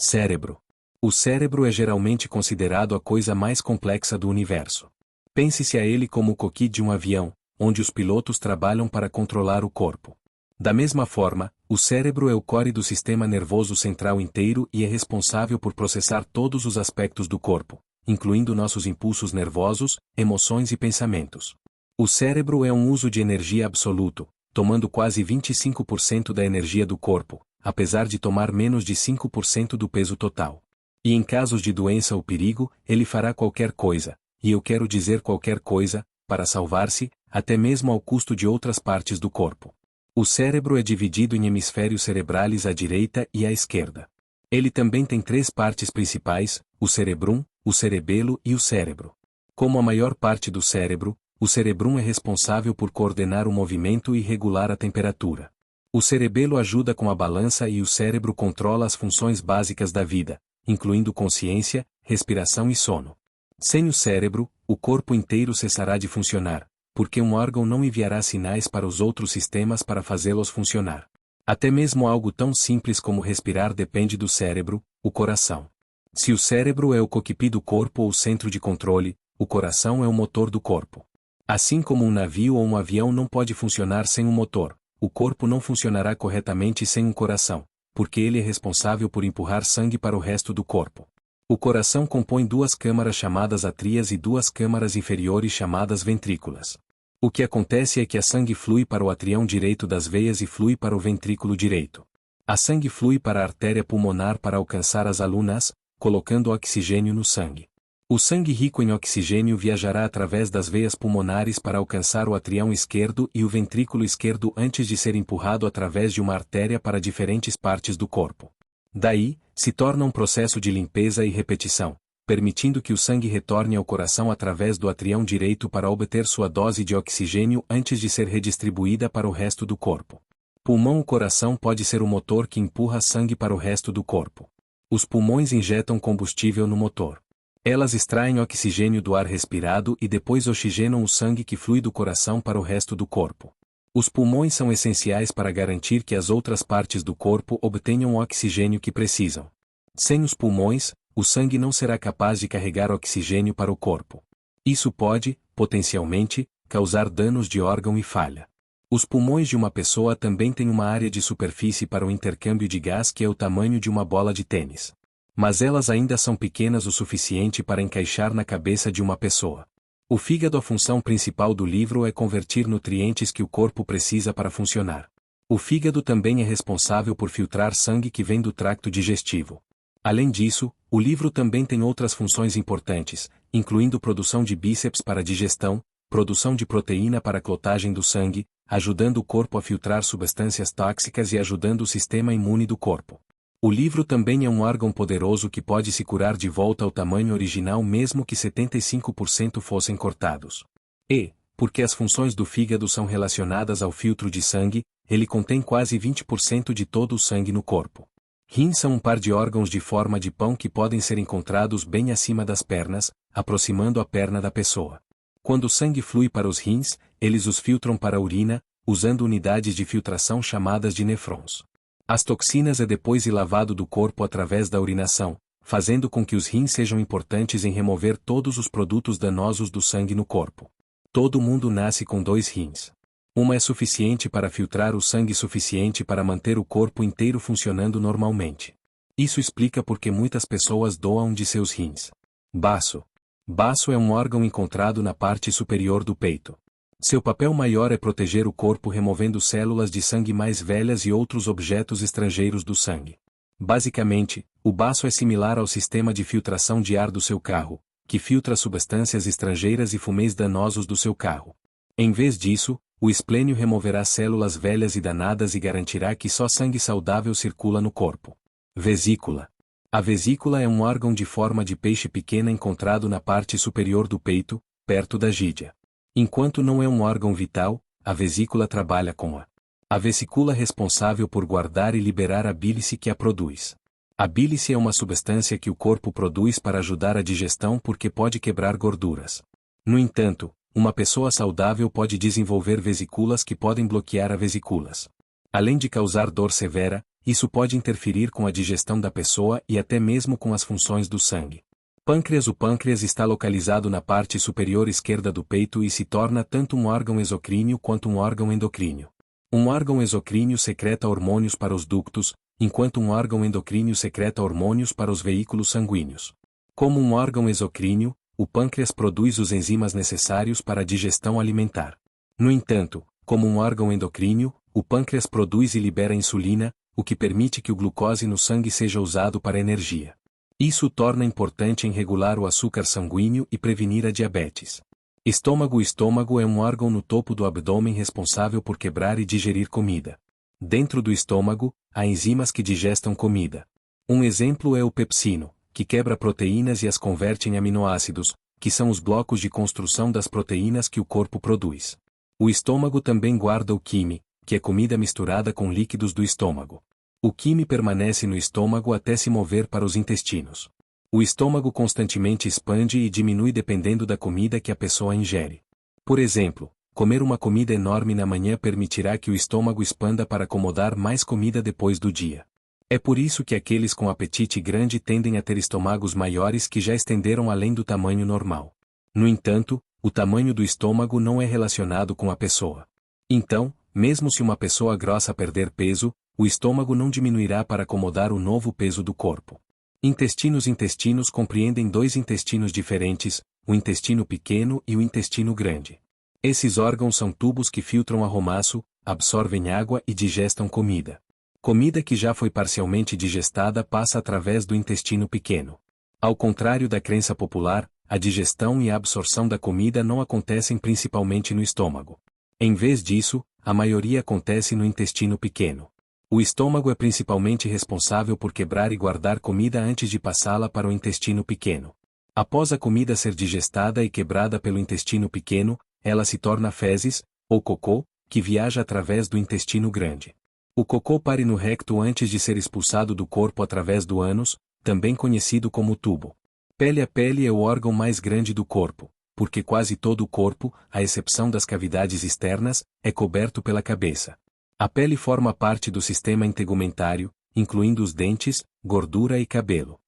Cérebro. O cérebro é geralmente considerado a coisa mais complexa do universo. Pense-se a ele como o cockpit de um avião, onde os pilotos trabalham para controlar o corpo. Da mesma forma, o cérebro é o core do sistema nervoso central inteiro e é responsável por processar todos os aspectos do corpo, incluindo nossos impulsos nervosos, emoções e pensamentos. O cérebro é um uso de energia absoluto, tomando quase 25% da energia do corpo, apesar de tomar menos de 5% do peso total. E em casos de doença ou perigo, ele fará qualquer coisa, e eu quero dizer qualquer coisa, para salvar-se, até mesmo ao custo de outras partes do corpo. O cérebro é dividido em hemisférios cerebrais à direita e à esquerda. Ele também tem 3 partes principais, o cerebrum, o cerebelo e o cérebro. Como a maior parte do cérebro, o cerebrum é responsável por coordenar o movimento e regular a temperatura. O cerebelo ajuda com a balança e o cérebro controla as funções básicas da vida, incluindo consciência, respiração e sono. Sem o cérebro, o corpo inteiro cessará de funcionar, porque um órgão não enviará sinais para os outros sistemas para fazê-los funcionar. Até mesmo algo tão simples como respirar depende do cérebro, o coração. Se o cérebro é o cockpit do corpo ou o centro de controle, o coração é o motor do corpo. Assim como um navio ou um avião não pode funcionar sem um motor, o corpo não funcionará corretamente sem um coração, porque ele é responsável por empurrar sangue para o resto do corpo. O coração compõe 2 câmaras chamadas átrias e 2 câmaras inferiores chamadas ventrículas. O que acontece é que a sangue flui para o atrião direito das veias e flui para o ventrículo direito. A sangue flui para a artéria pulmonar para alcançar as alunas, colocando oxigênio no sangue. O sangue rico em oxigênio viajará através das veias pulmonares para alcançar o atrião esquerdo e o ventrículo esquerdo antes de ser empurrado através de uma artéria para diferentes partes do corpo. Daí, se torna um processo de limpeza e repetição, permitindo que o sangue retorne ao coração através do atrião direito para obter sua dose de oxigênio antes de ser redistribuída para o resto do corpo. Pulmão. O coração pode ser o motor que empurra sangue para o resto do corpo. Os pulmões injetam combustível no motor. Elas extraem oxigênio do ar respirado e depois oxigenam o sangue que flui do coração para o resto do corpo. Os pulmões são essenciais para garantir que as outras partes do corpo obtenham o oxigênio que precisam. Sem os pulmões, o sangue não será capaz de carregar oxigênio para o corpo. Isso pode, potencialmente, causar danos de órgão e falha. Os pulmões de uma pessoa também têm uma área de superfície para o intercâmbio de gás que é o tamanho de uma bola de tênis. Mas elas ainda são pequenas o suficiente para encaixar na cabeça de uma pessoa. O fígado. A função principal do livro é convertir nutrientes que o corpo precisa para funcionar. O fígado também é responsável por filtrar sangue que vem do tracto digestivo. Além disso, o livro também tem outras funções importantes, incluindo produção de bíceps para digestão, produção de proteína para a clotagem do sangue, ajudando o corpo a filtrar substâncias tóxicas e ajudando o sistema imune do corpo. O livro também é um órgão poderoso que pode se curar de volta ao tamanho original mesmo que 75% fossem cortados. E, porque as funções do fígado são relacionadas ao filtro de sangue, ele contém quase 20% de todo o sangue no corpo. Rins são um par de órgãos de forma de pão que podem ser encontrados bem acima das pernas, aproximando a perna da pessoa. Quando o sangue flui para os rins, eles os filtram para a urina, usando unidades de filtração chamadas de nefrons. As toxinas é depois lavado do corpo através da urinação, fazendo com que os rins sejam importantes em remover todos os produtos danosos do sangue no corpo. Todo mundo nasce com 2 rins. Uma é suficiente para filtrar o sangue suficiente para manter o corpo inteiro funcionando normalmente. Isso explica por que muitas pessoas doam um de seus rins. Baço. Baço é um órgão encontrado na parte superior do peito. Seu papel maior é proteger o corpo removendo células de sangue mais velhas e outros objetos estrangeiros do sangue. Basicamente, o baço é similar ao sistema de filtração de ar do seu carro, que filtra substâncias estrangeiras e fumês danosos do seu carro. Em vez disso, o esplênio removerá células velhas e danadas e garantirá que só sangue saudável circula no corpo. Vesícula. A vesícula é um órgão de forma de peixe pequena encontrado na parte superior do peito, perto da gídia. Enquanto não é um órgão vital, a vesícula trabalha com a vesícula responsável por guardar e liberar a bílice que a produz. A bílice é uma substância que o corpo produz para ajudar a digestão porque pode quebrar gorduras. No entanto, uma pessoa saudável pode desenvolver vesículas que podem bloquear as vesículas. Além de causar dor severa, isso pode interferir com a digestão da pessoa e até mesmo com as funções do sangue. Pâncreas. O pâncreas está localizado na parte superior esquerda do peito e se torna tanto um órgão exocrino quanto um órgão endocríneo. Um órgão exocrino secreta hormônios para os ductos, enquanto um órgão endocríneo secreta hormônios para os veículos sanguíneos. Como um órgão exocrino, o pâncreas produz os enzimas necessários para a digestão alimentar. No entanto, como um órgão endocríneo, o pâncreas produz e libera insulina, o que permite que o glucose no sangue seja usado para energia. Isso o torna importante em regular o açúcar sanguíneo e prevenir a diabetes. Estômago. O estômago é um órgão no topo do abdômen responsável por quebrar e digerir comida. Dentro do estômago, há enzimas que digestam comida. Um exemplo é o pepsino, que quebra proteínas e as converte em aminoácidos, que são os blocos de construção das proteínas que o corpo produz. O estômago também guarda o quime, que é comida misturada com líquidos do estômago. O quime permanece no estômago até se mover para os intestinos. O estômago constantemente expande e diminui dependendo da comida que a pessoa ingere. Por exemplo, comer uma comida enorme na manhã permitirá que o estômago expanda para acomodar mais comida depois do dia. É por isso que aqueles com apetite grande tendem a ter estômagos maiores que já estenderam além do tamanho normal. No entanto, o tamanho do estômago não é relacionado com a pessoa. Então, mesmo se uma pessoa grossa perder peso, o estômago não diminuirá para acomodar o novo peso do corpo. Intestinos. Intestinos compreendem dois intestinos diferentes, o intestino pequeno e o intestino grande. Esses órgãos são tubos que filtram arromaço, absorvem água e digestam comida. Comida que já foi parcialmente digestada passa através do intestino pequeno. Ao contrário da crença popular, a digestão e a absorção da comida não acontecem principalmente no estômago. Em vez disso, a maioria acontece no intestino pequeno. O estômago é principalmente responsável por quebrar e guardar comida antes de passá-la para o intestino pequeno. Após a comida ser digestada e quebrada pelo intestino pequeno, ela se torna fezes, ou cocô, que viaja através do intestino grande. O cocô pare no recto antes de ser expulsado do corpo através do ânus, também conhecido como tubo. Pele. A pele é o órgão mais grande do corpo, porque quase todo o corpo, à exceção das cavidades externas, é coberto pela cabeça. A pele forma parte do sistema integumentário, incluindo os dentes, gordura e cabelo.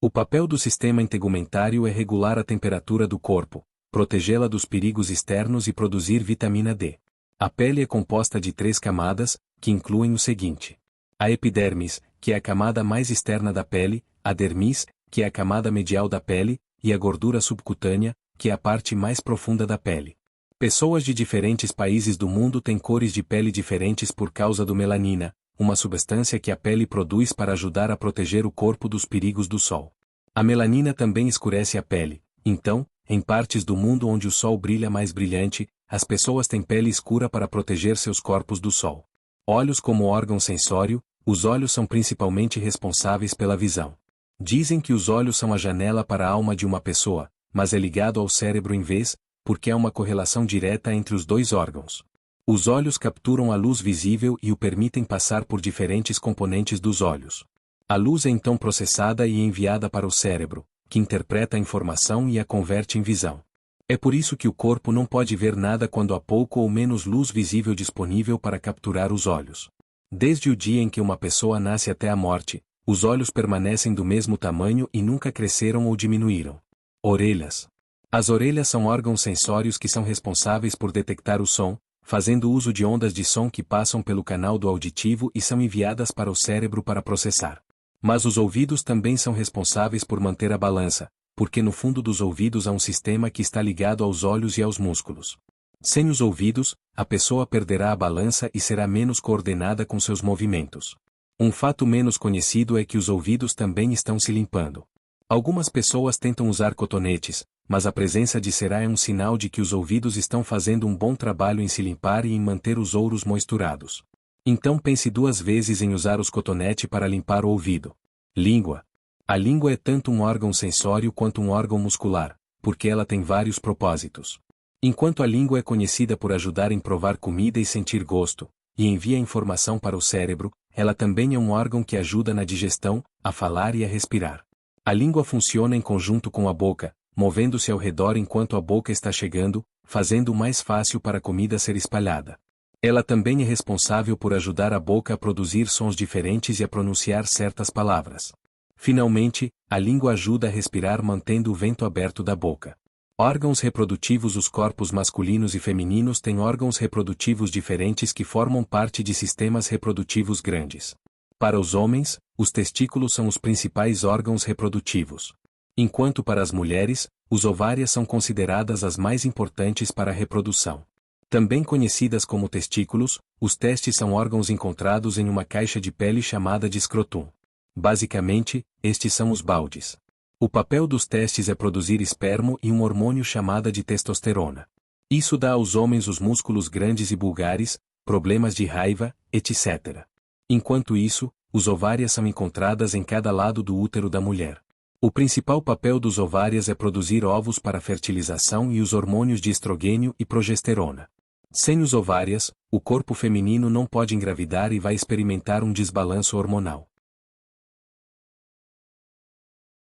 O papel do sistema integumentário é regular a temperatura do corpo, protegê-la dos perigos externos e produzir vitamina D. A pele é composta de 3 camadas, que incluem o seguinte: a epidermis, que é a camada mais externa da pele, a dermis, que é a camada medial da pele, e a gordura subcutânea, que é a parte mais profunda da pele. Pessoas de diferentes países do mundo têm cores de pele diferentes por causa do melanina, uma substância que a pele produz para ajudar a proteger o corpo dos perigos do sol. A melanina também escurece a pele, então, em partes do mundo onde o sol brilha mais brilhante, as pessoas têm pele escura para proteger seus corpos do sol. Olhos. Como órgão sensório, os olhos são principalmente responsáveis pela visão. Dizem que os olhos são a janela para a alma de uma pessoa, mas é ligado ao cérebro em vez, porque há uma correlação direta entre os dois órgãos. Os olhos capturam a luz visível e o permitem passar por diferentes componentes dos olhos. A luz é então processada e enviada para o cérebro, que interpreta a informação e a converte em visão. É por isso que o corpo não pode ver nada quando há pouco ou menos luz visível disponível para capturar os olhos. Desde o dia em que uma pessoa nasce até a morte, os olhos permanecem do mesmo tamanho e nunca cresceram ou diminuíram. Orelhas. As orelhas são órgãos sensórios que são responsáveis por detectar o som, fazendo uso de ondas de som que passam pelo canal do auditivo e são enviadas para o cérebro para processar. Mas os ouvidos também são responsáveis por manter a balança, porque no fundo dos ouvidos há um sistema que está ligado aos olhos e aos músculos. Sem os ouvidos, a pessoa perderá a balança e será menos coordenada com seus movimentos. Um fato menos conhecido é que os ouvidos também estão se limpando. Algumas pessoas tentam usar cotonetes, mas a presença de cera é um sinal de que os ouvidos estão fazendo um bom trabalho em se limpar e em manter os ouros moisturados. Então pense 2 vezes em usar os cotonetes para limpar o ouvido. Língua. A língua é tanto um órgão sensório quanto um órgão muscular, porque ela tem vários propósitos. Enquanto a língua é conhecida por ajudar em provar comida e sentir gosto, e envia informação para o cérebro, ela também é um órgão que ajuda na digestão, a falar e a respirar. A língua funciona em conjunto com a boca, movendo-se ao redor enquanto a boca está chegando, fazendo mais fácil para a comida ser espalhada. Ela também é responsável por ajudar a boca a produzir sons diferentes e a pronunciar certas palavras. Finalmente, a língua ajuda a respirar mantendo o vento aberto da boca. Órgãos reprodutivos. Os corpos masculinos e femininos têm órgãos reprodutivos diferentes que formam parte de sistemas reprodutivos grandes. Para os homens, os testículos são os principais órgãos reprodutivos. Enquanto para as mulheres, os ovários são consideradas as mais importantes para a reprodução. Também conhecidas como testículos, os testes são órgãos encontrados em uma caixa de pele chamada de escrotum. Basicamente, estes são os baldes. O papel dos testes é produzir espermo e um hormônio chamado de testosterona. Isso dá aos homens os músculos grandes e vulgares, problemas de raiva, etc. Enquanto isso, os ovários são encontradas em cada lado do útero da mulher. O principal papel dos ovários é produzir ovos para fertilização e os hormônios de estrogênio e progesterona. Sem os ovários, o corpo feminino não pode engravidar e vai experimentar um desbalanço hormonal.